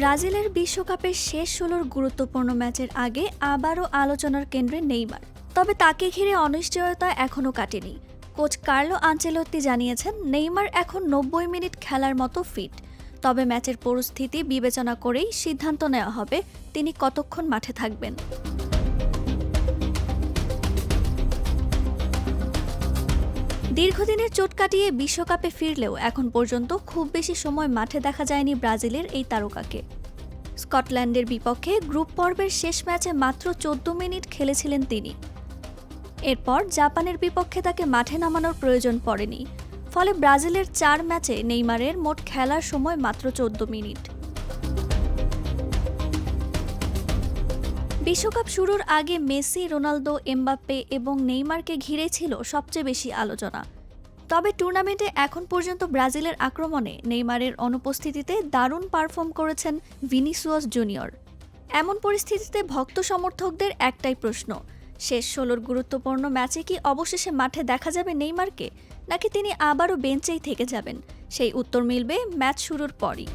ব্রাজিলের বিশ্বকাপের শেষ ১৬র গুরুত্বপূর্ণ ম্যাচের আগে আবারও আলোচনার কেন্দ্রে নেইমার। তবে তাকে ঘিরে অনিশ্চয়তা এখনও কাটেনি। কোচ কার্লো আনচেলত্তি জানিয়েছেন নেইমার এখন ৯০ মিনিট খেলার মতো ফিট। তবে ম্যাচের পরিস্থিতি বিবেচনা করেই সিদ্ধান্ত নেওয়া হবে তিনি কতক্ষণ মাঠে থাকবেন। দীর্ঘদিনের চোট কাটিয়ে বিশ্বকাপে ফিরলেও এখন পর্যন্ত খুব বেশি সময় মাঠে দেখা যায়নি ব্রাজিলের এই তারকাকে। স্কটল্যান্ডের বিপক্ষে গ্রুপ পর্বের শেষ ম্যাচে মাত্র ১৪ মিনিট খেলেছিলেন তিনি। এরপর জাপানের বিপক্ষে তাকে মাঠে নামানোর প্রয়োজন পড়েনি। ফলে ব্রাজিলের ৪ ম্যাচে নেইমারের মোট খেলার সময় মাত্র ১৪ মিনিট। বিশ্বকাপ শুরুর আগে মেসি, রোনালদো, এমবাপ্পে এবং নেইমারকে ঘিরে ছিল সবচেয়ে বেশি আলোচনা। তবে টুর্নামেন্টে এখন পর্যন্ত ব্রাজিলের আক্রমণে নেইমারের অনুপস্থিতিতে দারুণ পারফর্ম করেছেন ভিনিসিয়াস জুনিয়র। এমন পরিস্থিতিতে ভক্ত সমর্থকদের একটাই প্রশ্ন, শেষ ১৬র গুরুত্বপূর্ণ ম্যাচে কি অবশেষে মাঠে দেখা যাবে নেইমারকে, নাকি তিনি আবারও বেঞ্চেই থেকে যাবেন? সেই উত্তর মিলবে ম্যাচ শুরুর পরই।